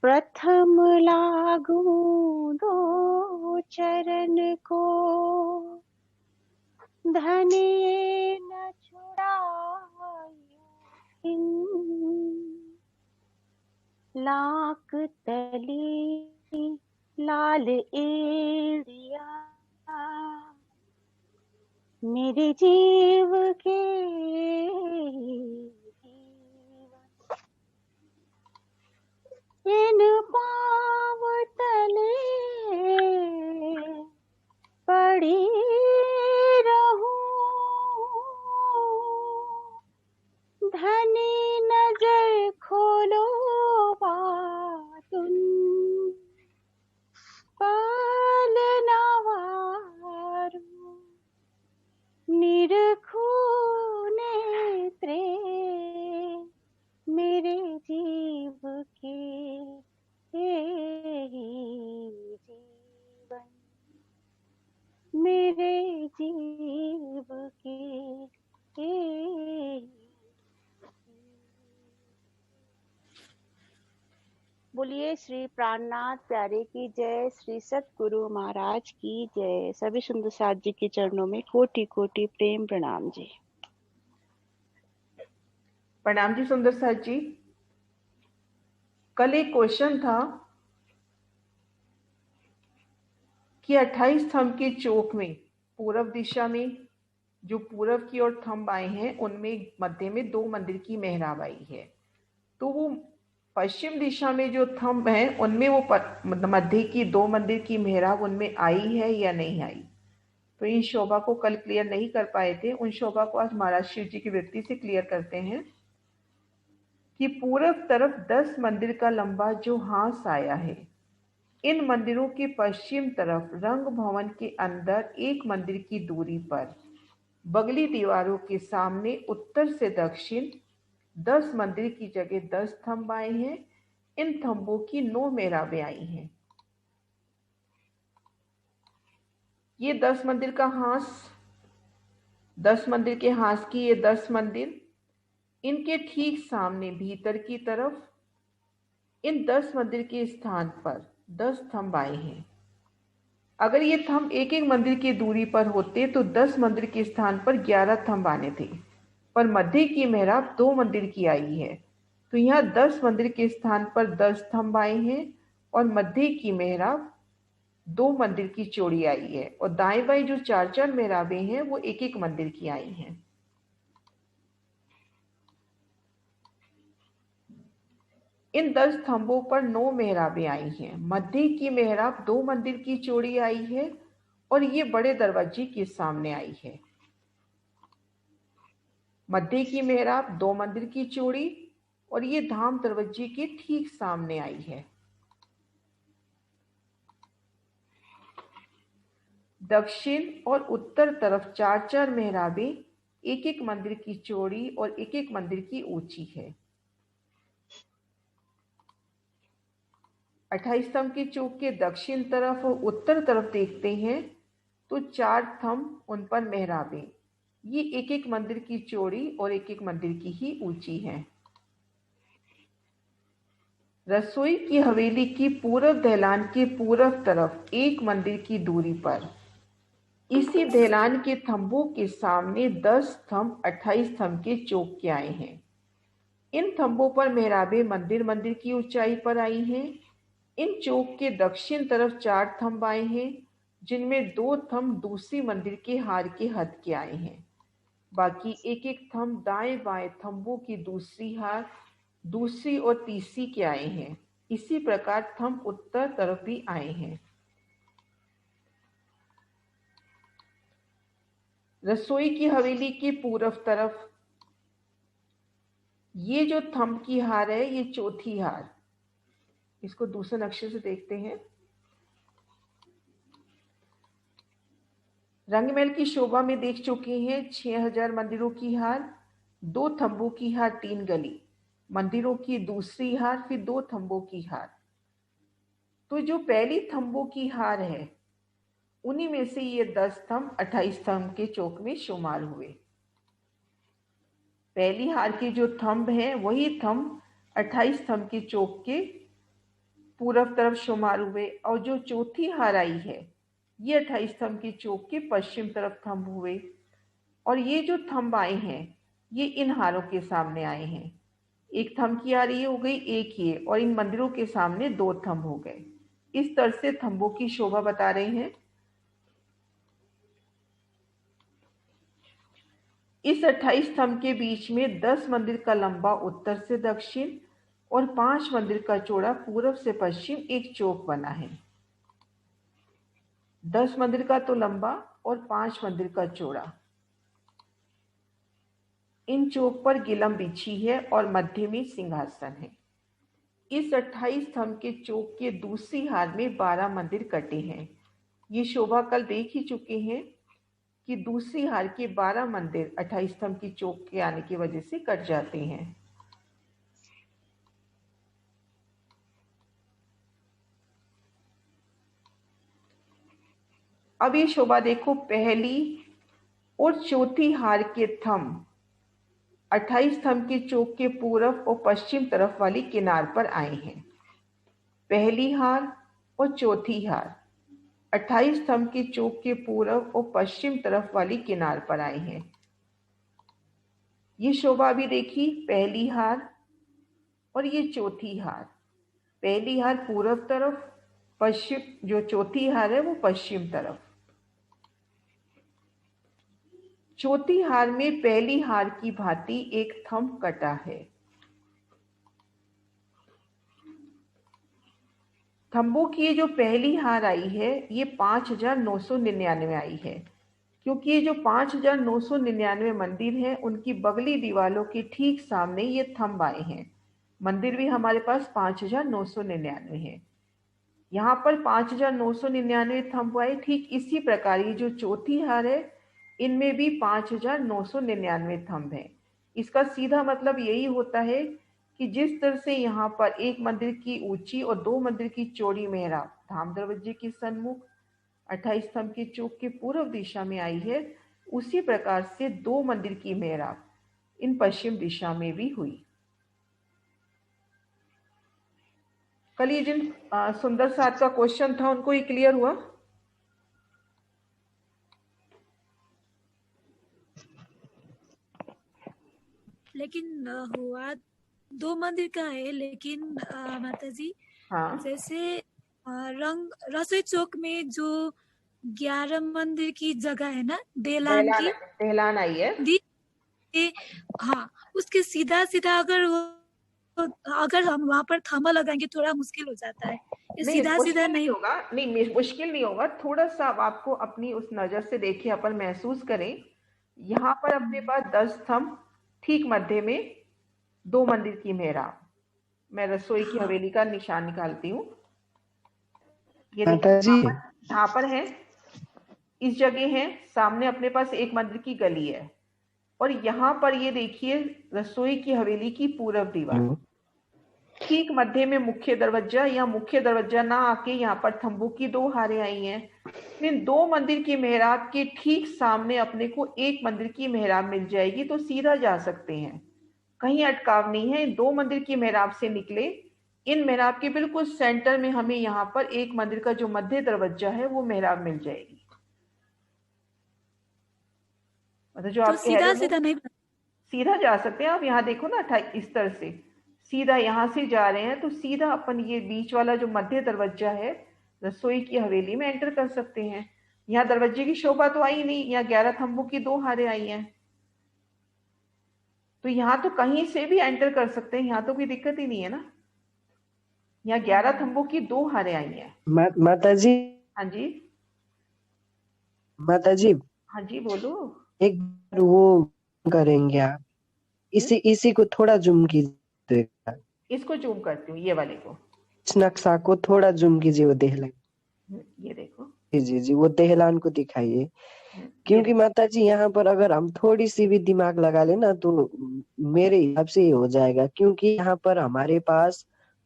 प्रथम लागू दो चरण को, धन ये न छुड़ायो, लाख तले लाल एड़िया, मेरे जीव के इन पाँव तले पड़ी रहूं, धनी नजर खोलो तुम, पालना वारू निरखो नेत्रे, मेरे जीव के जीवन, मेरे जीव के बोलिए श्री प्राणनाथ प्यारे की जय, श्री सतगुरु महाराज की जय। सभी सुंदर साथ जी के चरणों में कोटि कोटि प्रेम प्रणाम जी। प्रणाम जी सुंदर साथ जी। कल एक क्वेश्चन था कि 28 थंब के चौक में पूर्व दिशा में जो पूर्व की ओर थंब आए हैं उनमें मध्य में 2 मंदिर की मेहराब आई है, तो वो पश्चिम दिशा में जो थंब है उनमें वो मध्य की 2 मंदिर की मेहराब उनमें आई है या नहीं आई। तो इन शोभा को कल क्लियर नहीं कर पाए थे, उन शोभा को आज महाराज शिव जी की वृत्ति से क्लियर करते हैं कि पूर्व तरफ 10 मंदिर का लंबा जो हांस आया है, इन मंदिरों के पश्चिम तरफ रंग भवन के अंदर 1 मंदिर की दूरी पर बगली दीवारों के सामने उत्तर से दक्षिण 10 मंदिर की जगह 10 थंब आए हैं। इन थंबों की 9 मेहराबें आई हैं। ये 10 मंदिर का हांस, 10 मंदिर के हांस की ये 10 मंदिर, इनके ठीक सामने भीतर की तरफ इन 10 मंदिर के स्थान पर 10 थंब आए हैं। अगर ये थंब एक एक मंदिर की दूरी पर होते तो 10 मंदिर के स्थान पर 11 थंब आने थे, पर मध्य की मेहराब 2 मंदिर की आई है, तो यहाँ 10 मंदिर के स्थान पर 10 थंब आए हैं और मध्य की मेहराब 2 मंदिर की चौड़ी आई है, और दाएं बाएं जो 4-4 मेहराबें हैं वो एक एक मंदिर की आई हैं। इन 10 थंबों पर 9 मेहराबें आई हैं। मध्य की मेहराब 2 मंदिर की चौड़ी आई है और ये बड़े दरवाजे के सामने आई है। मध्य की मेहराब 2 मंदिर की चौड़ी और ये धाम दरवाजे के ठीक सामने आई है। दक्षिण और उत्तर तरफ 4-4 मेहराबें एक एक मंदिर की चौड़ी और एक एक मंदिर की ऊंची है। 28 थंब के चौक के दक्षिण तरफ और उत्तर तरफ देखते हैं तो 4 थंब उन पर मेहराबें, ये एक एक मंदिर की चौड़ी और एक एक मंदिर की ही ऊंची है। रसोई की हवेली की पूर्व दैलान के पूर्व तरफ 1 मंदिर की दूरी पर इसी दैलान के थंबों के सामने 10 थंब 28 थंब के चौक के आए हैं। इन थंबों पर मेहराबें मंदिर मंदिर की ऊंचाई पर आई हैं। इन चौक के दक्षिण तरफ 4 थंब आए हैं, जिनमें 2 थंब दूसरी मंदिर के हार के हद के आए हैं। बाकी एक एक थंब दाएं बाएं थंबों की दूसरी हार, दूसरी और तीसरी के आए हैं। इसी प्रकार थंब उत्तर तरफ भी आए हैं। रसोई की हवेली के पूर्व तरफ ये जो थंब की हार है ये चौथी हार, इसको दूसरे नक्शे से देखते हैं। रंगमहल की शोभा में देख चुके हैं 6000 मंदिरों की हार, 2 थंबों की हार, 3 गली मंदिरों की दूसरी हार, फिर 2 थंबों की हार। तो जो पहली थंबों की हार है उन्हीं में से ये 10 थंब 28 थंब के चौक में शुमार हुए। पहली हार के जो थंब हैं वही थंब 28 थंब के चौक के पूर्व तरफ शुमार हुए, और जो चौथी हार आई है ये 28 स्तंभ की चौक के पश्चिम तरफ थंब हुए, और ये जो थंब आए हैं ये इन हारों के सामने आए हैं। एक थंब की हार ये हो गई, एक ये, और इन मंदिरों के सामने दो थंब हो गए। इस तरह से थंबों की शोभा बता रहे हैं। इस 28 स्तंभ के बीच में 10 मंदिर का लंबा उत्तर से दक्षिण और 5 मंदिर का चौड़ा पूर्व से पश्चिम एक चौक बना है। 10 मंदिर का तो लंबा और 5 मंदिर का चौड़ा। इन चौक पर गिलम बिछी है और मध्य में सिंहासन है। इस 28 स्तंभ के चौक के दूसरी हार में 12 मंदिर कटे हैं। ये शोभा कल देख ही चुके हैं कि दूसरी हार के 12 मंदिर 28 स्तंभ की चौक के आने की वजह से कट जाते हैं। अब ये शोभा देखो, पहली और चौथी हार के थंब 28 स्तंभ के चौक के पूर्व और पश्चिम तरफ वाली किनार पर आए हैं। पहली हार और चौथी हार 28 स्तंभ के चौक के पूर्व और पश्चिम तरफ वाली किनार पर आए हैं। ये शोभा भी देखी, पहली हार और ये चौथी हार। पहली हार पूर्व तरफ, पश्चिम, जो चौथी हार है वो पश्चिम तरफ। चौथी हार में पहली हार की भांति एक थंब कटा है। थंबों की ये जो पहली हार आई है ये 5999 आई है, क्योंकि ये जो 5999 मंदिर हैं उनकी बगली दीवारों के ठीक सामने ये थंब आए हैं। मंदिर भी हमारे पास 5999 है। यहाँ पर 5999 थंब आए। ठीक इसी प्रकार ये जो चौथी हार है इनमें भी 5999 थंब है। इसका सीधा मतलब यही होता है कि जिस तरह से यहाँ पर एक मंदिर की ऊंची और 2 मंदिर की चौड़ी मेहराब धाम दरवाजे के सन्मुख 28 स्तंभ के चौक के पूर्व दिशा में आई है, उसी प्रकार से 2 मंदिर की मेहराब इन पश्चिम दिशा में भी हुई। कल ये जिन सुंदर साथ का क्वेश्चन था उनको ये क्लियर हुआ? लेकिन हुआ 2 मंदिर का है, लेकिन माताजी हाँ, जैसे रसोई चौक में जो 11 मंदिर की जगह है ना, देहलान आई है। हाँ, उसके सीधा सीधा अगर हम वहां पर थंबा लगाएंगे थोड़ा मुश्किल हो जाता है। नहीं, सीधा सीधा नहीं होगा। नहीं, मुश्किल नहीं होगा। थोड़ा सा आपको अपनी उस नजर से देखिए, अपन महसूस करें। यहाँ पर अपने पास 10 स्तंभ, ठीक मध्य में 2 मंदिर की मेहराब। मैं रसोई की हवेली का निशान निकालती हूँ। ये देखिए यहाँ पर है, इस जगह है, सामने अपने पास एक मंदिर की गली है, और यहाँ पर ये देखिए रसोई की हवेली की पूर्व दीवार, ठीक मध्य में मुख्य दरवाजा, या मुख्य दरवाजा ना आके यहाँ पर तंबू की 2 हारें आई हैं। इन 2 मंदिर की मेहराब के ठीक सामने अपने को एक मंदिर की मेहराब मिल जाएगी, तो सीधा जा सकते हैं, कहीं अटकाव नहीं है। इन 2 मंदिर की मेहराब से निकले, इन मेहराब के बिल्कुल सेंटर में हमें यहाँ पर एक मंदिर का जो मध्य दरवाजा है वो मेहराब मिल जाएगी। मतलब जो तो आप कह रहे हो सीधा नहीं, सीधा जा सकते हैं आप। यहाँ देखो ना, इस तरह से सीधा यहाँ से जा रहे हैं तो सीधा अपन ये बीच वाला जो मध्य दरवाजा है रसोई की हवेली में एंटर कर सकते हैं। यहाँ दरवाजे की शोभा तो आई नहीं, यहाँ 11 थंबों की 2 हारें आई हैं, तो यहाँ तो कहीं से भी एंटर कर सकते हैं, यहाँ तो कोई दिक्कत ही नहीं है ना। यहाँ 11 थंबों की 2 हारें आई हैं। माताजी, हाँ जी, माताजी, हाँ जी, बोलो। एक बार वो करेंगे आप, इसी को थोड़ा जूम कीजिए। इसको जूम करती हूँ, ये वाले को, इस नक्शा को थोड़ा जूम कीजिए, वो देहलान, ये देखो, जी, वो देहलान को दिखाइए। क्योंकि माताजी यहाँ पर अगर हम थोड़ी सी भी दिमाग लगा ले ना तो मेरे हिसाब से ये हो जाएगा, क्योंकि यहाँ पर हमारे पास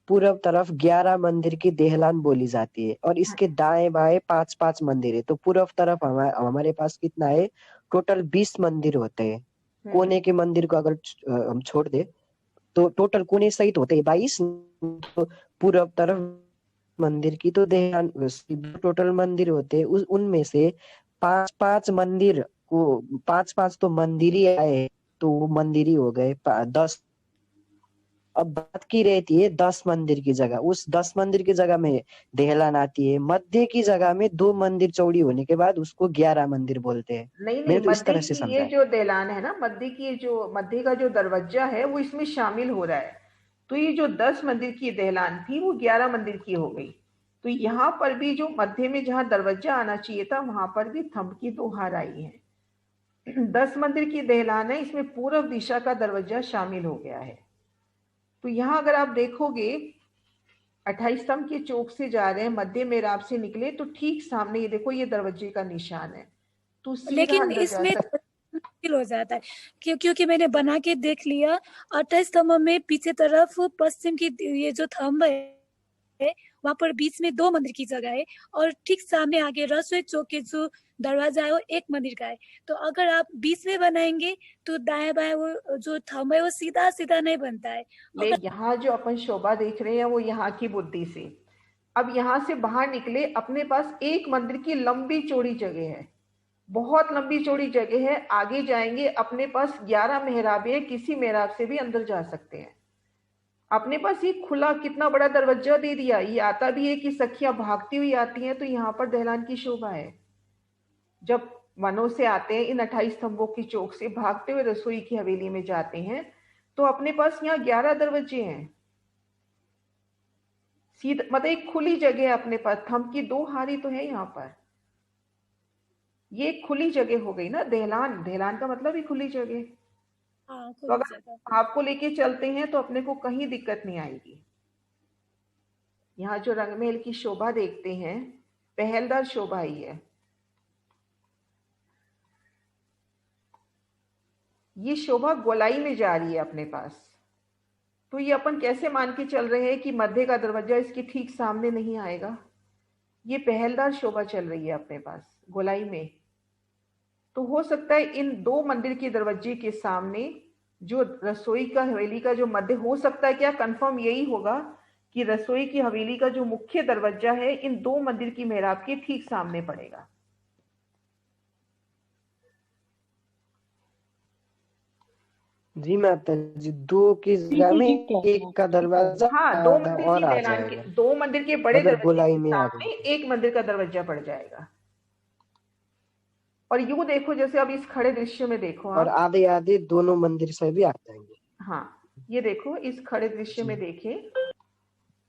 पूर्व तरफ 11 मंदिर की देहलान बोली जाती है और इसके दाएं बाएं 5-5 मंदिर है, तो पूर्व तरफ हमारे पास कितना है, टोटल 20 मंदिर होते हैं। कोने के मंदिर को अगर हम छोड़ दे तो टोटल कोने सहित होते हैं 22। तो पूर्व तरफ मंदिर की तो देहलान टोटल मंदिर होते उनमें से 5 मंदिर को 5 तो मंदिर ही आए, तो वो मंदिर ही हो गए 10। अब बात की रहती है 10 मंदिर की जगह, उस 10 मंदिर की जगह में देहलान आती है। मध्य की जगह में 2 मंदिर चौड़ी होने के बाद उसको 11 मंदिर बोलते हैं। नहीं मैंने नहीं, तो इस मध्य तरह से की समझा ये है। जो देहलान है ना, मध्य का जो दरवाजा है वो इसमें शामिल हो रहा है। तो ये जो 10 मंदिर की देहलान थी वो 11 मंदिर की हो गई। तो यहाँ पर भी जो मध्य में जहाँ दरवाजा आना चाहिए था वहां पर भी थंब की 2 हार आई है। 10 मंदिर की देहलान है, इसमें पूर्व दिशा का दरवाजा शामिल हो गया है। तो यहाँ अगर आप देखोगे 28 स्तंभ के चौक से जा रहे हैं, मध्य मेराब से निकले तो ठीक सामने ये देखो, ये दरवाजे का निशान है, तो सीधा लेकिन अंदर जा इसमें सकते। मुश्किल हो जाता है क्योंकि मैंने बना के देख लिया। 28 स्तंभ में पीछे तरफ पश्चिम की ये जो थंब है वहां पर बीच में 2 मंदिर की जगह है, और ठीक सामने आगे रसोई चौक के जो दरवाजा है वो 1 मंदिर का है। तो अगर आप बीच में बनाएंगे तो दाएं बाएं वो जो थंब है वो सीधा सीधा नहीं बनता है। ले यहाँ जो अपन शोभा देख रहे हैं वो यहाँ की बुद्धि से। अब यहाँ से बाहर निकले, अपने पास 1 मंदिर की लंबी चौड़ी जगह है, बहुत लंबी चौड़ी जगह है। आगे जाएंगे अपने पास 11 मेहराबे हैं, किसी मेहराब से भी अंदर जा सकते हैं। अपने पास ये खुला कितना बड़ा दरवाजा दे दिया। ये आता भी है कि सखियां भागती हुई आती हैं, तो यहाँ पर दहलान की शोभा है। जब वनों से आते हैं, इन 28 स्तंभों की चौक से भागते हुए रसोई की हवेली में जाते हैं, तो अपने पास यहाँ 11 दरवाजे हैं। सीधा मतलब एक खुली जगह है अपने पास। थंब की 2 हारी तो है यहाँ पर। ये एक खुली जगह हो गई ना, देहलान का मतलब ही खुली जगह। हाँ, तो अगर आपको लेके चलते हैं तो अपने को कहीं दिक्कत नहीं आएगी। यहाँ जो रंगमहल की शोभा देखते हैं, पहलदार शोभा ही है। ये शोभा गोलाई में जा रही है अपने पास। तो ये अपन कैसे मान के चल रहे हैं कि मध्य का दरवाजा इसके ठीक सामने नहीं आएगा। ये पहलदार शोभा चल रही है अपने पास गोलाई में। तो हो सकता है इन 2 मंदिर के दरवाजे के सामने जो रसोई का हवेली का जो मध्य हो सकता है, क्या कंफर्म यही होगा कि रसोई की हवेली का जो मुख्य दरवाजा है इन 2 मंदिर की मेहराब के ठीक सामने पड़ेगा। जी माता जी, 2 की जगह में 1 का दरवाजा हाँ, 2 आधा मंदिर और की आ देहलान के जाएगा 2 मंदिर के बड़े अगर दरवाजे गोलाई के में आ सामने गई। 1 मंदिर का दरवाजा पड़ जाएगा। और यूं देखो, जैसे अब इस खड़े दृश्य में देखो और आप। आधे आधे दोनों मंदिर से भी आ जाएंगे। हाँ, ये देखो इस खड़े दृश्य में देखें,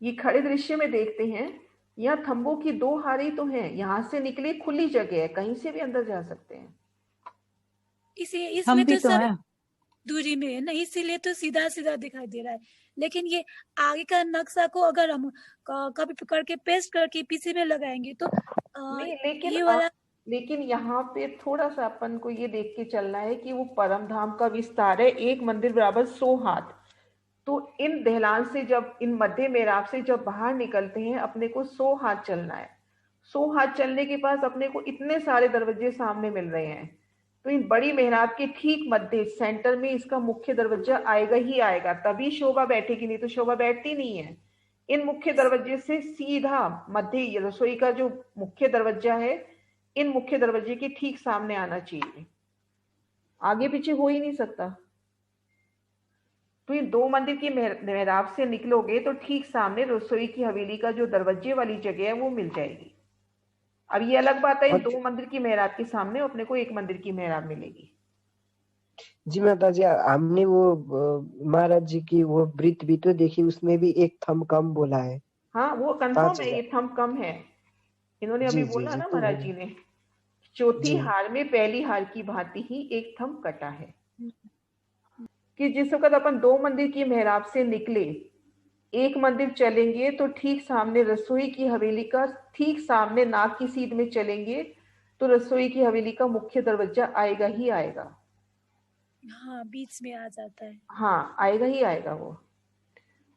ये खड़े दृश्य में देखते हैं, यहाँ थंबों की 2 हारी तो हैं। यहाँ से निकली खुली जगह है, कहीं से भी अंदर जा सकते हैं। इसमें तो सब दूरी में है ना, इसीलिए तो सीधा सीधा दिखाई दे रहा है। लेकिन ये आगे का नक्शा को अगर हम कॉपी करके पेस्ट करके पीछे में लगाएंगे तो नहीं, ये वाला लेकिन यहाँ पे थोड़ा सा अपन को ये देख के चलना है कि वो परम धाम का विस्तार है, 1 मंदिर बराबर 100 हाथ। तो इन देहलान से जब इन मध्य मेराब से जब बाहर निकलते हैं, अपने को 100 हाथ चलना है। 100 हाथ चलने के पास अपने को इतने सारे दरवाजे सामने मिल रहे हैं। तो इन बड़ी मेहराब के ठीक मध्य सेंटर में इसका मुख्य दरवाजा आएगा ही आएगा, तभी शोभा बैठेगी, नहीं तो शोभा बैठती नहीं है। इन मुख्य दरवाजे से सीधा मध्य रसोई का जो मुख्य दरवाजा है, इन मुख्य दरवाजे के ठीक सामने आना चाहिए, आगे पीछे हो ही नहीं सकता। तो इन 2 मंदिर की मेहराब से निकलोगे तो ठीक सामने रसोई की हवेली का जो दरवाजे वाली जगह है वो मिल जाएगी। अब ये अलग बात है, इन 2 मंदिर की मेहराब के सामने अपने को 1 मंदिर की मेहराब मिलेगी। जी माता जी, हमने वो महाराज जी की वो वृत्त भी तो देखी, उसमें भी 1 थंब कम बोला है। हाँ, वो कंफर्म है, ये थंब कम है। इन्होंने अभी बोला ना महाराज जी ने, चौथी हार में पहली हार की भांति ही 1 थंब कटा है। कि जिस वक्त अपन 2 मंदिर की मेहराब से निकले, 1 मंदिर चलेंगे तो ठीक सामने रसोई की हवेली का ठीक सामने नाक की सीध में चलेंगे तो रसोई की हवेली का मुख्य दरवाजा आएगा ही आएगा। हाँ, बीच में आ जाता है। हाँ, आएगा ही आएगा वो।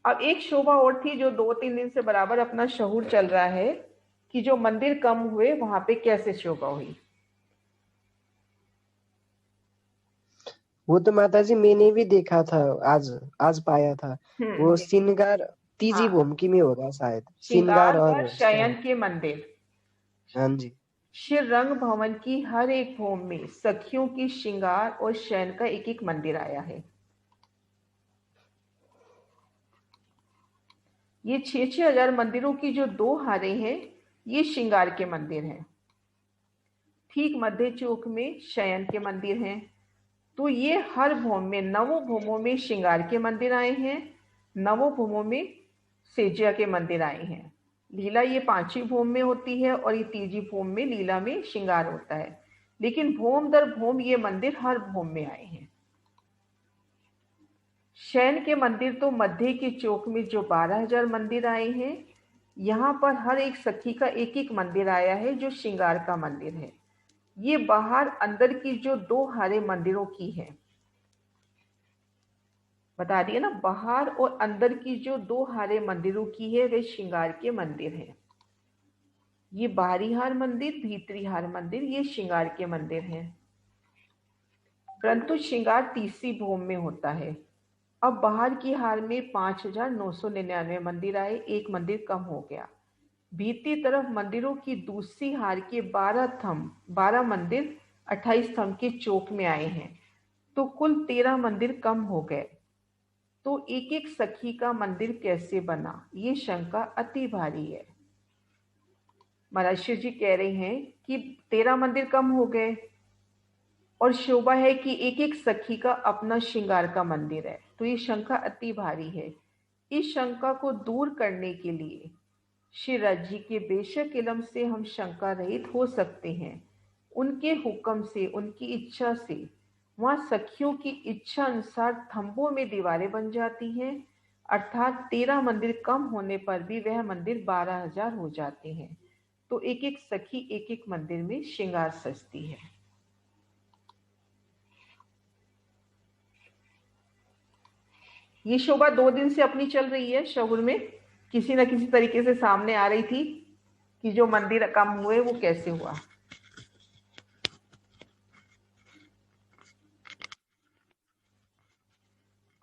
अब एक शोभा और थी जो 2-3 दिन से बराबर अपना शहूर चल रहा है कि जो मंदिर कम हुए वहां पे कैसे शोभा हुई। वो तो माता जी मैंने भी देखा था, आज पाया था। वो श्रृंगार तीजी हाँ, भूमि में होगा शायद, श्रृंगार श्रृंगार व और शयन के मंदिर। हाँ जी। श्री रंग भवन की हर एक भूमि में सखियों की श्रृंगार और शयन का एक एक मंदिर आया है। ये 6,000 मंदिरों की जो 2 हारे हैं, ये श्रृंगार के मंदिर हैं। ठीक मध्य चौक में शयन के मंदिर हैं। तो ये हर भूमि में, नवों भूमों में श्रृंगार के मंदिर आए हैं, नवों भूमों में सेजिया के मंदिर आए हैं। लीला ये 5वीं भूमि में होती है और ये 3जी भूमि में लीला में श्रृंगार होता है, लेकिन भूमि दर भूमि ये मंदिर हर भूमि में आए हैं। शयन के मंदिर तो मध्य के चौक में जो 12,000 मंदिर आए हैं, यहाँ पर हर एक सखी का एक एक मंदिर आया है जो श्रृंगार का मंदिर है। ये बाहर अंदर की जो 2 हारे मंदिरों की है, बता दिए ना, बाहर और अंदर की जो 2 हारे मंदिरों की है वे श्रृंगार के मंदिर हैं। ये बाहरी हार मंदिर, भीतरी हार मंदिर, ये श्रृंगार के मंदिर हैं। परंतु श्रृंगार 3री भूमि में होता है। अब बाहर की हार में 5,999 मंदिर आए, एक मंदिर कम हो गया। भीतरी तरफ मंदिरों की दूसरी हार के 12 मंदिर 28 स्तंभ के चौक में आए हैं, तो कुल 13 मंदिर कम हो गए। तो एक एक सखी का मंदिर कैसे बना, ये शंका अति भारी है। महाराज जी कह रहे हैं कि 13 मंदिर कम हो गए और शोभा है कि एक एक सखी का अपना श्रृंगार का मंदिर है, तो ये शंका अति भारी है। इस शंका को दूर करने के लिए श्री राज जी के बेशक इल्म से हम शंका रहित हो सकते हैं। उनके हुक्म से, उनकी इच्छा से वहां सखियों की इच्छा अनुसार थंबों में दीवारें बन जाती हैं, अर्थात 13 मंदिर कम होने पर भी वह मंदिर 12,000 हो जाते हैं। तो एक एक सखी एक एक मंदिर में श्रृंगार सजती है। ये शोभा 2 दिन से अपनी चल रही है शहुर में, किसी न किसी तरीके से सामने आ रही थी कि जो मंदिर कम हुए वो कैसे हुआ।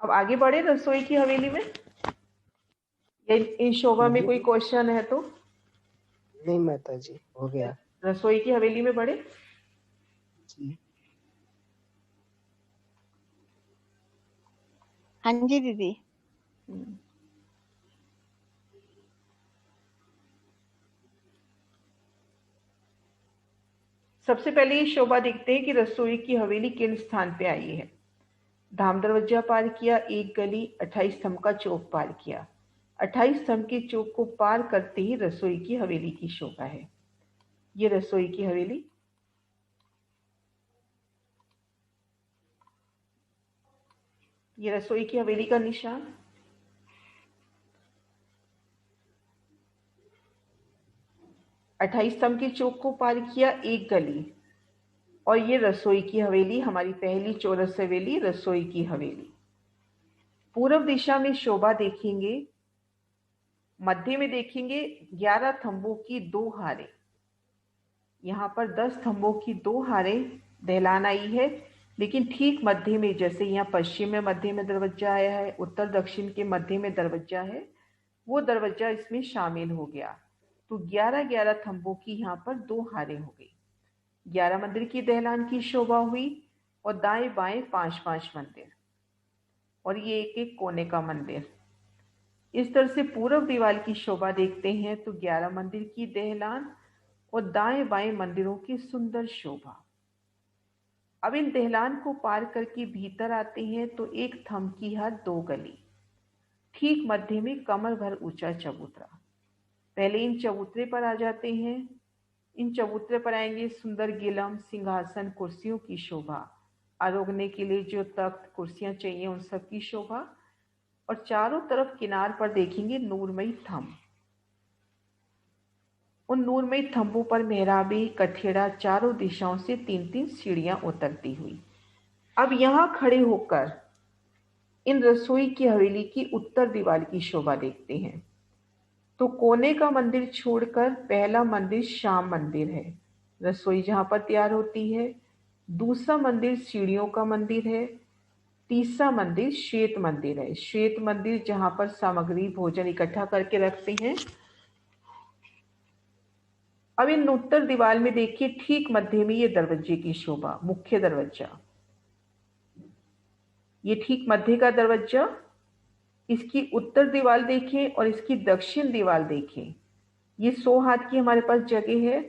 अब आगे बढ़े रसोई की हवेली में, या इन शोभा में कोई क्वेश्चन है तो? नहीं माता जी, हो गया। रसोई की हवेली में बढ़े जी। हाँ जी दीदी। सबसे पहले ये शोभा देखते हैं कि रसोई की हवेली किन स्थान पे आई है। धाम दरवाजा पार किया, एक गली, 28 स्तंभ का चौक पार किया। 28 स्तंभ के चौक को पार करते ही रसोई की हवेली की शोभा है। ये रसोई की हवेली, ये रसोई की हवेली का निशान। अट्ठाईस स्तंभ के चौक को पार किया, एक गली, और ये रसोई की हवेली, हमारी पहली चौरस हवेली रसोई की हवेली। पूर्व दिशा में शोभा देखेंगे, मध्य में देखेंगे 11 थंबों की 2 हारें। यहाँ पर 10 थंबों की 2 हारें दहलान आई है, लेकिन ठीक मध्य में, जैसे यहाँ पश्चिम में मध्य में दरवाजा आया है, उत्तर दक्षिण के मध्य में दरवाजा है, वो दरवाजा इसमें शामिल हो गया। तो 11-11 थंबों की यहाँ पर 2 हारें हो गई। 11 मंदिर की दहलान की शोभा हुई, और दाएं बाएं 5-5 मंदिर, और ये एक एक कोने का मंदिर। इस तरह से पूर्व दीवार की शोभा देखते हैं तो 11 मंदिर की दहलान और दाएं बाएं मंदिरों की सुंदर शोभा। अब इन दहलान को पार करके भीतर आते हैं तो एक थंब की हर 2 गली, ठीक मध्य में कमर भर ऊंचा चबूतरा। पहले इन चबूतरे पर आ जाते हैं। इन चबूतरे पर आएंगे सुंदर गिलम, सिंहासन, कुर्सियों की शोभा, आरोगने के लिए जो तख्त कुर्सियां चाहिए उन सब की शोभा, और चारों तरफ किनार पर देखेंगे नूरमयी थंब। उन नूरमयी थंबों पर मेहराबी, कठेड़ा, चारों दिशाओं से 3-3 सीढ़ियां उतरती हुई। अब यहां खड़े होकर इन रसोई की हवेली की उत्तर दीवार की शोभा देखते हैं तो कोने का मंदिर छोड़कर पहला मंदिर श्याम मंदिर है, रसोई जहां पर तैयार होती है। दूसरा मंदिर सीढ़ियों का मंदिर है। तीसरा मंदिर श्वेत मंदिर है। श्वेत मंदिर जहां पर सामग्री भोजन इकट्ठा करके रखते हैं। अब इन उत्तर दीवार में देखिए ठीक मध्य में ये दरवाजे की शोभा, मुख्य दरवाजा, ये ठीक मध्य का दरवाजा। इसकी उत्तर दीवार देखें और इसकी दक्षिण दीवार देखें। ये 100 हाथ की हमारे पास जगह है,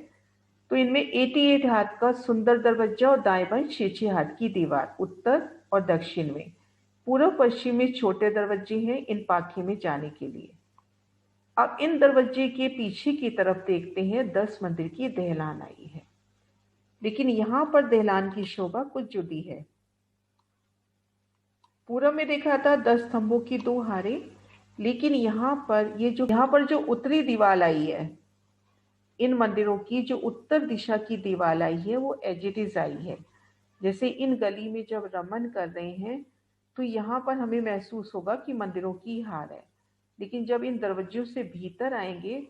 तो इनमें 88 हाथ का सुंदर दरवाजा और दाएं बाएं 6-6 हाथ की दीवार उत्तर और दक्षिण में। पूर्व पश्चिम में छोटे दरवाजे हैं इन पाखे में जाने के लिए। अब इन दरवाजे के पीछे की तरफ देखते हैं 10 मंदिर की दहलान आई है, लेकिन यहां पर दहलान की शोभा कुछ जुदी है। पूर्व में देखा था 10 स्तंभों की 2 हारे, लेकिन यहाँ पर जो उत्तरी दीवार आई है, इन मंदिरों की जो उत्तर दिशा की दीवार आई है वो एज इट इज आई है। जैसे इन गली में जब रमन कर रहे हैं तो यहाँ पर हमें महसूस होगा कि मंदिरों की हार है, लेकिन जब इन दरवाजों से भीतर आएंगे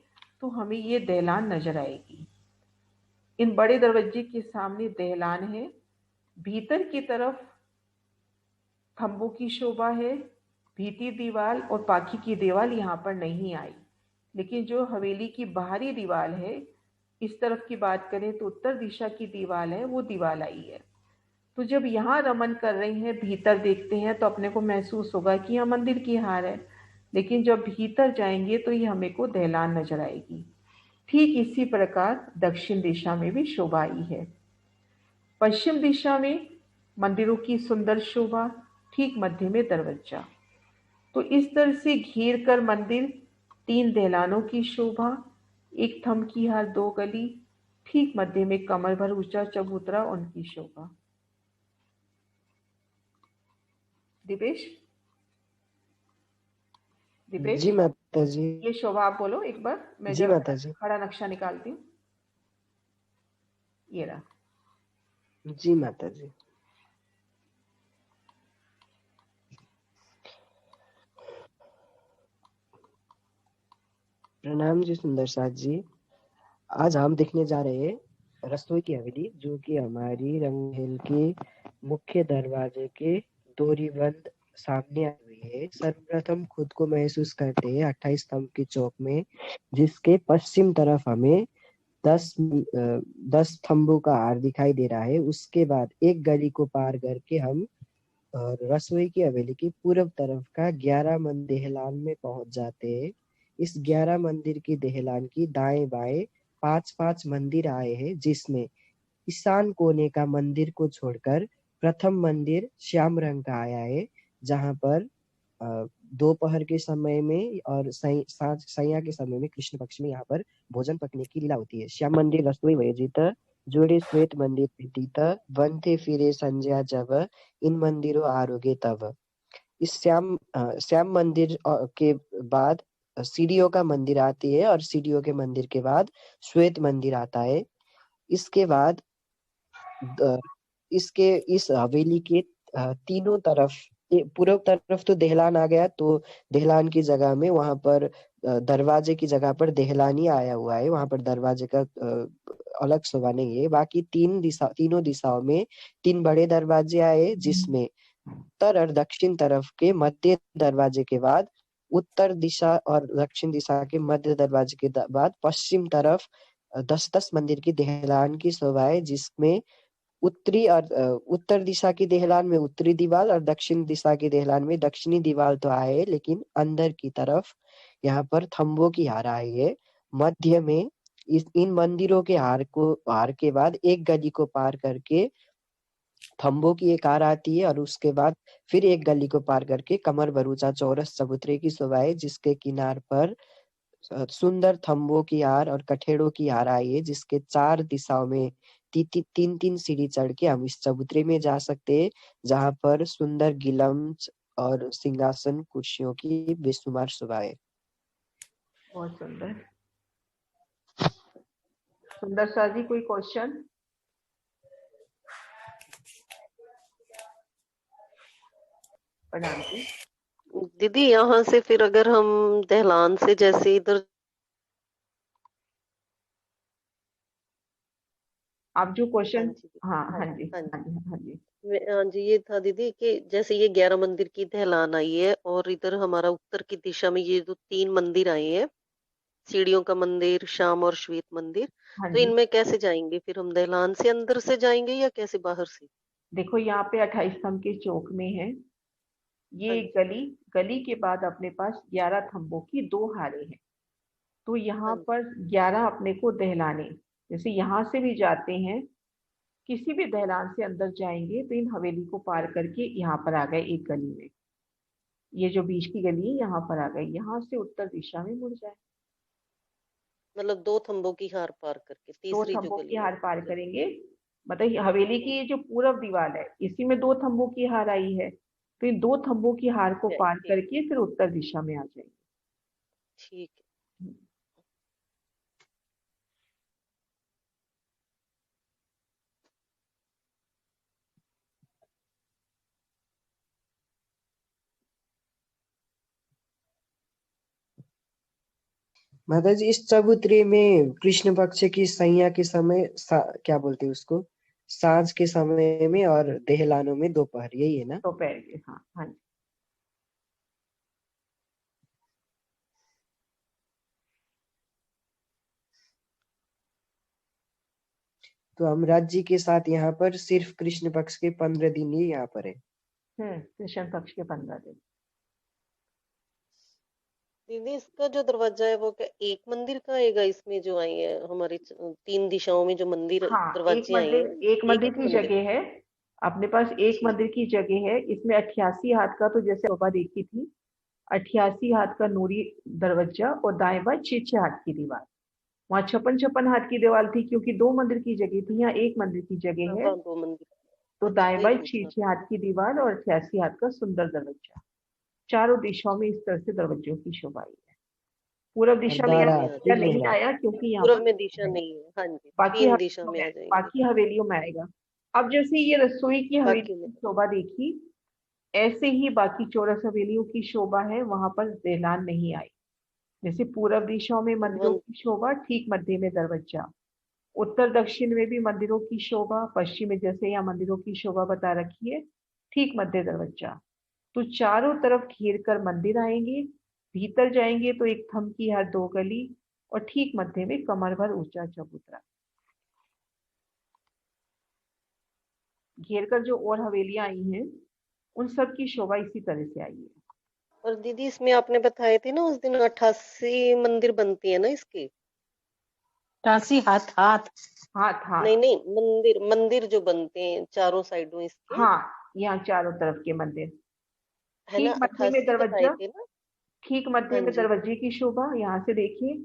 तो हमें ये दहलान नजर आएगी। इन बड़े दरवाजे के सामने दहलान है, भीतर की तरफ खंभों की शोभा है। भीती दीवार और पाखी की दीवार यहाँ पर नहीं आई, लेकिन जो हवेली की बाहरी दीवार है, इस तरफ की बात करें तो उत्तर दिशा की दीवार है, वो दीवार आई है। तो जब यहाँ रमन कर रहे हैं, भीतर देखते हैं तो अपने को महसूस होगा कि यह मंदिर की हार है, लेकिन जब भीतर जाएंगे तो ये हमें को दहलान नजर आएगी। ठीक इसी प्रकार दक्षिण दिशा में भी शोभा आई है। पश्चिम दिशा में मंदिरों की सुंदर शोभा, ठीक मध्य में दरवाजा। तो इस तरह से घेर कर मंदिर, 3 दहलानों की शोभा, एक थंब की हार, 2 गली, ठीक मध्य में कमर भर ऊंचा चबूतरा, उनकी शोभा। दिपेश जी माता जी। ये शोभा आप बोलो एक बार, मैं जी माता जी। खड़ा नक्शा निकालती हूँ। ये रहा। जी माता जी। प्रणाम जी सुंदर साथ जी। आज हम देखने जा रहे हैं रसोई की हवेली, जो कि हमारी रंगमहल के मुख्य दरवाजे के डोरीबंद सामने आई हुई है। सर्वप्रथम खुद को महसूस करते हैं 28 स्तंभ की चौक में, जिसके पश्चिम तरफ हमें 10 स्तंभों का हार दिखाई दे रहा है। उसके बाद एक गली को पार करके हम रसोई की हवेली की पूर्व तरफ का 11 मंदिर दहलान में पहुंच जाते हैं। इस 11 मंदिर की दहलान की दाएं बाएं 5-5 मंदिर आए हैं, जिसमें ईशान कोने का मंदिर को छोड़कर प्रथम मंदिर श्याम रंग का आया है, जहां पर दोपहर के समय में और सैया के समय में कृष्ण पक्ष में यहाँ पर भोजन पकने की लीला होती है। श्याम मंदिर रसोई वयजित जोड़े श्वेत मंदिर प्रीतित बनते फिरे संज्ञा जब इन मंदिरों आरोगे तब। इस श्याम मंदिर के बाद सीढ़ियों का मंदिर आती है और सीढ़ियों के मंदिर के बाद श्वेत मंदिर आता है। इसके बाद इस हवेली के तीनों तरफ, पूर्व तरफ तो दहलान आ गया, तो दहलान की जगह में वहां पर दरवाजे की जगह पर दहलान ही आया हुआ है, वहां पर दरवाजे का अलग शोभा नहीं है। बाकी तीनों दिशाओं में 3 बड़े दरवाजे आए, जिसमें उत्तर और दक्षिण तरफ के मध्य दरवाजे के बाद उत्तर दिशा और दक्षिण दिशा के मध्य दरवाजे के बाद पश्चिम तरफ 10-10 मंदिर की दहलान की शोभा है, जिसमें उत्तर दिशा की दहलान में उत्तरी दीवार और दक्षिण दिशा की दहलान में दक्षिणी दीवार तो आए, लेकिन अंदर की तरफ यहाँ पर थंबों की हार आई है। मध्य में इन मंदिरों के हार के बाद एक गली को पार करके थंबों की एक हार आती है, और उसके बाद फिर एक गली को पार करके कमर भरूचा चौरस चबूतरे की शोभा है, जिसके किनार पर सुंदर थंबों की हार और कठेड़ों की हार आई है, जिसके 4 दिशाओं में 3-3 सीढ़ी चढ़ के हम इस चबूतरे में जा सकते हैं, जहां पर सुंदर गिलम्स और सिंहासन कुर्सियों की बेशुमार शोभा है। बहुत सुंदर। सुंदर सा जी, कोई क्वेश्चन? प्रणाम जी। दीदी, यहाँ से फिर अगर हम दहलान से, जैसे इधर आप जो हाँ क्वेश्चन, जी हाँ हाँ हाँ जी जी हाँ जी हाँ जी हाँ जी। हाँ जी, ये था दीदी कि जैसे ये 11 मंदिर की ढलान आई है और इधर हमारा उत्तर की दिशा में ये जो 3 मंदिर आए हैं, सीढ़ियों का मंदिर, श्याम और श्वेत मंदिर, हाँ तो जी, इनमें कैसे जाएंगे फिर हम? दहलान से अंदर से जाएंगे या कैसे बाहर से? देखो यहाँ पे 28 स्तंभ के चौक में है हाँ ये जी गली। गली के बाद अपने पास 11 खंभों की 2 हारे हैं। तो हाँ यहाँ जी पर 11 अपने को दहलाने, जैसे यहाँ से भी जाते हैं, किसी भी दहलान से अंदर जाएंगे तो इन हवेली को पार करके यहाँ पर आ गए एक गली में। ये जो बीच की गली है यहाँ पर आ गए, यहाँ से उत्तर दिशा में मुड़ जाए। मतलब 2 थंबों की हार पार करके दो तीसरी जो थंबों की गली हार आती पार है। करेंगे, मतलब ये हवेली की ठीक ये जो पूरब दीवार है इसी में 2 थंबों की हार आई है, तो इन 2 थंबों की हार को है पार ठीक करके फिर उत्तर दिशा में आ जाएंगे। ठीक है। माता जी, इस चबूतरे में कृष्ण पक्ष की सैया के समय क्या बोलते हैं उसको, सांझ के समय में, और देहलानों में दोपहर, यही है ना? दोपहर के, हाँ हाँ जी। तो हम राज्य के साथ यहाँ पर सिर्फ कृष्ण पक्ष के 15 दिन ही यहाँ पर है। कृष्ण पक्ष के 15 दिन। दीदी इसका जो दरवाजा है वो क्या एक मंदिर का आएगा? इसमें जो आई है हमारी 3 दिशाओं में जो मंदिर हाँ, दरवाजे आए हैं, एक एक मंदिर एक की मंदिर? जगह है। अपने पास एक ठीक मंदिर की जगह है, इसमें 88 हाथ का, तो जैसे शोभा देखी थी, 88 हाथ का नूरी दरवाजा, और दाएं बाएं 6 हाथ की दीवार। वहाँ 56 हाथ की दीवार थी, क्योंकि 2 मंदिर की जगह थी, यहाँ एक मंदिर की हाँ जगह है। वहाँ 2 मंदिर। तो अच्छा दाएं वही बाएं पूछना था। 6 हाथ की दीवार और 88 हाथ का सुंदर दरवाजा। चारों दिशाओं में इस तरह से दरवाजों की शोभा आई है। पूरब और दिशा में यहाँ 12 दरवाजा अच्छा नहीं त्रिभुजा। आया, क्योंकि यहाँ पूरब पर में दिशा नहीं है, हाँ जी, बाकी 3 दिशा हवेलियों में में आ जाएंगे। बाकी हवेलियों में आएगा। अब जैसे ये रसोई की हवेली बाकी में की शोभा देखी, ऐसे ही बाकी चौरस हवेलियों की शोभा है, वहां पर देहलान नहीं आई। जैसे पूरब दिशाओं में मंदिरों वन की शोभा, ठीक मध्य में दरवाजा। उत्तर दक्षिण में भी मंदिरों की शोभा, पश्चिम में जैसे यहाँ मंदिरों की शोभा बता रखी है, ठीक मध्य दरवाजा। तो चारों तरफ घेर कर मंदिर आएंगे, भीतर जाएंगे तो एक थम की हर 2 गली, और ठीक मध्य में कमर भर ऊंचा चबूतरा। घेर कर जो और हवेलियां आई हैं, उन सब की शोभा इसी तरह से आई है। और दीदी इसमें आपने बताए थे ना उस दिन 88 मंदिर बनती है ना इसकी? 88 हाथ हाथ। हाथ नहीं हाथ। नहीं, मंदिर मंदिर जो बनते हैं चारों साइडों इसके, हाँ, यहाँ चारों तरफ के मंदिर। है ना? ठीक मध्य में 88 बताए दरवाजा, थे ना? ठीक मध्य हाँ में जी। दरवाजे की शोभा, यहाँ से देखिए।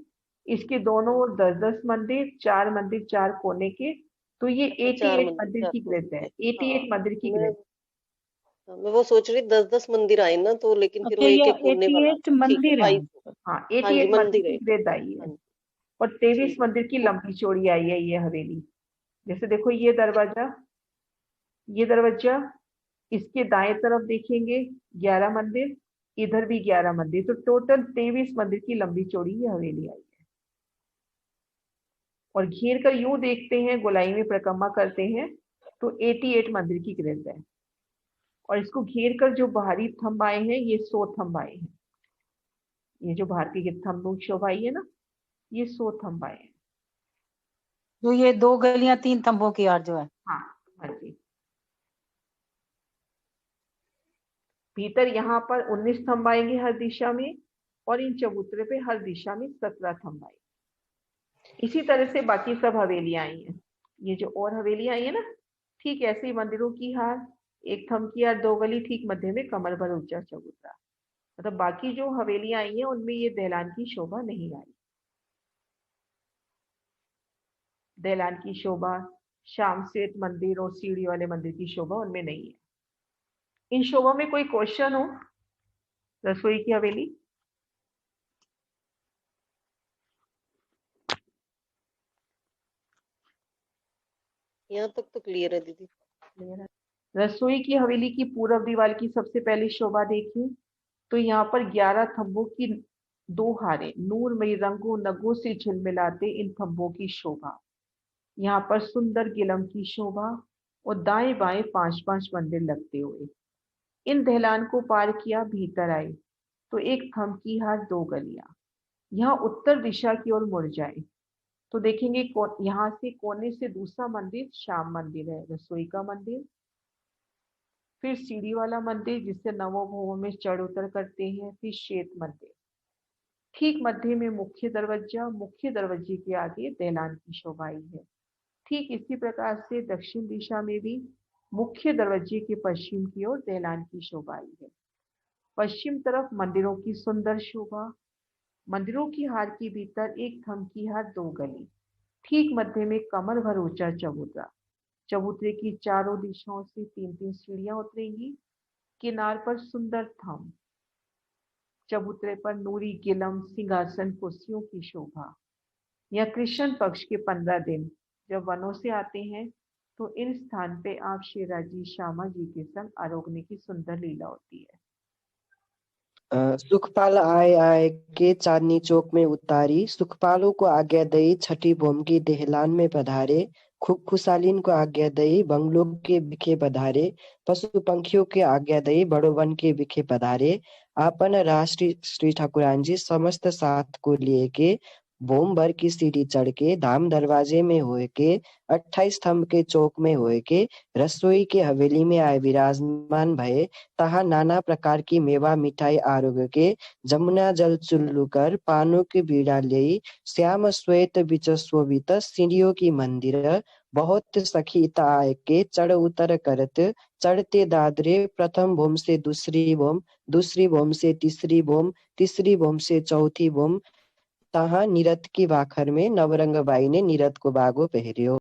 इसके दोनों हाँ ओर 10-10 मंदिर, 4 मंदिर 4 कोने के। तो ये अच्छा 4 88 मंदिर मंदिर 4 की कोने ग्रिड है, के। 88 मंदिर की मैं ग्रिड। मैं वो सोच रही 10-10 मंदिर आए ना, तो लेकिन फिर अच्छा, वो एक ये एक कोने वाला 88 आता है। ठीक है, मंदिर है। 22 होगा। हाँ, हाँ जी 88 मंदिर मंदिर की है। ग्रिड आई है। हाँ जी और 23 ठीक है। मंदिर की लंबी चौड़ी आई है ये हवेली। जैसे देखो ये दरवाजा, ये दरवाजा, इसके दाएं तरफ देखेंगे 11 मंदिर, इधर भी 11 मंदिर, तो टोटल 23 मंदिर की लंबी चौड़ी ये हवेली आई है। और घेर कर यूं देखते हैं, गोलाई में परिक्रमा करते हैं, तो 88 मंदिर की ग्रिड है। और इसको घेर कर जो बाहरी थंब आए हैं, ये 100 थंब आए हैं। ये जो भारतीय के थंब शोभा आई है ना, ये 100 थंब आए हैं। जो ये 2 गलियां 3 थंबों की यार जो है। हाँ हाँ जी। भीतर यहाँ पर 19 थंब आएंगे हर दिशा में, और इन चबूतरे पे हर दिशा में 17 थंब आएंगे। इसी तरह से बाकी सब हवेलियां आई हैं। ये जो और हवेलियां आई है ना, ठीक ऐसे ही मंदिरों की हार, एक थंब की हार 2 गली, ठीक मध्य में कमर भर ऊंचा चबूतरा। मतलब बाकी जो हवेलियां आई हैं उनमें ये दहलान की शोभा नहीं आई। दहलान की शोभा, श्याम श्वेत मंदिर और सीढ़ी वाले मंदिर की शोभा उनमें नहीं है। इन शोभा में कोई क्वेश्चन हो? रसोई की हवेली। यहाँ तक तो क्लियर है दीदी। रसोई की हवेली की पूरब दीवार की सबसे पहली शोभा देखी, तो यहाँ पर 11 थंबों की 2 हारे नूरमयी रंगों नगों से झिलमिलाते इन थंबों की शोभा। यहाँ पर सुंदर गिलम की शोभा और दाएं बाएं 5-5 मंदिर लगते हुए। इन दहलान को पार किया, भीतर आए तो एक थम की हार 2 गलियां। यहाँ उत्तर दिशा की ओर मुड़ जाए तो देखेंगे यहाँ से कोने से दूसरा मंदिर श्याम मंदिर है, रसोई का मंदिर, फिर सीढ़ी वाला मंदिर जिससे नवोभवों में चढ़ उतर करते हैं, फिर श्वेत मंदिर। ठीक मध्य में मुख्य दरवाजा, मुख्य दरवाजे के आगे दहलान की शोभाई है। ठीक इसी प्रकार से दक्षिण दिशा में भी मुख्य दरवाजे के पश्चिम की ओर दहलान की शोभाई है। पश्चिम तरफ मंदिरों की सुंदर शोभा, मंदिरों की हार के भीतर एक थम की हार 2 गली, ठीक मध्य में कमर भर ऊंचा चबूतरा। चबूतरे की चारों दिशाओं से 3-3 सीढ़ियां उतरेंगी। किनार पर सुंदर थम, चबूतरे पर नूरी गिलम, सिंहासन, कुर्सियों की शोभा। यह कृष्ण पक्ष के 15 दिन जब वनों से आते हैं तो इन स्थान पे आप शेरा जी, श्यामा जी के संग आरोगने की सुंदर लीला होती है। सुखपाल आए आए के चांदनी चौक में उतारी, सुखपालों को आज्ञा दई छठी भूम की दहलान में पधारे, खुशालीन को आज्ञा दई बंगलों के बिखे पधारे, पशु पंखियों के आज्ञा दई बड़ो वन के बिखे पधारे। आपन राष्ट्रीय श्री ठाकुरान जी समस्त साथ को लिए के भूम भर की सीढ़ी चढ़ के धाम दरवाजे में होए के 28 स्तंभ के चौक में होए के रसोई के हवेली में आए विराजमान भये। तहा नाना प्रकार की मेवा मिठाई आरोग्य के जमुना जल चुल्लू कर पानों की बीड़ा ले श्याम श्वेत बिच शोभित सीढ़ियों की मंदिर बहुत सखीता आय के चढ़ उतर करत चढ़ते दादरे प्रथम भूम से दूसरी भूम, दूसरी भूम से तीसरी भूम, तीसरी भूम से चौथी भूम। तहा नीरत की वाखर में नवरंग बाई ने नीरत को बागो पहरियो।